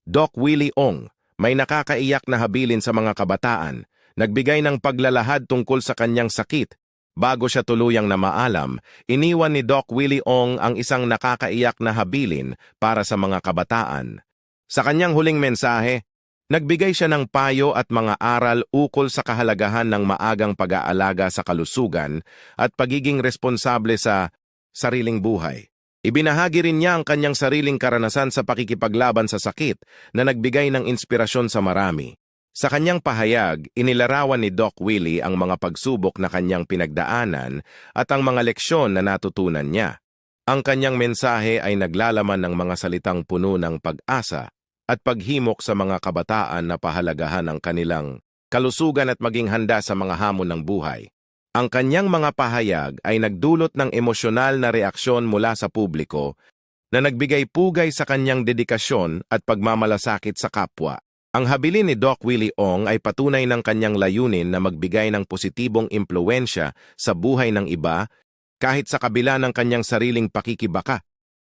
Doc Willie Ong, may nakakaiyak na habilin sa mga kabataan, nagbigay ng paglalahad tungkol sa kanyang sakit. Bago siya tuluyang na maalam, iniwan ni Doc Willie Ong ang isang nakakaiyak na habilin para sa mga kabataan. Sa kanyang huling mensahe, nagbigay siya ng payo at mga aral ukol sa kahalagahan ng maagang pag-aalaga sa kalusugan at pagiging responsable sa sariling buhay. Ibinahagi rin niya ang kanyang sariling karanasan sa pakikipaglaban sa sakit na nagbigay ng inspirasyon sa marami. Sa kanyang pahayag, inilarawan ni Doc Willie ang mga pagsubok na kanyang pinagdaanan at ang mga leksyon na natutunan niya. Ang kanyang mensahe ay naglalaman ng mga salitang puno ng pag-asa at paghimok sa mga kabataan na pahalagahan ang kanilang kalusugan at maging handa sa mga hamon ng buhay. Ang kanyang mga pahayag ay nagdulot ng emosyonal na reaksyon mula sa publiko na nagbigay pugay sa kanyang dedikasyon at pagmamalasakit sa kapwa. Ang habilin ni Doc Willie Ong ay patunay ng kanyang layunin na magbigay ng positibong impluwensya sa buhay ng iba kahit sa kabila ng kanyang sariling pakikibaka.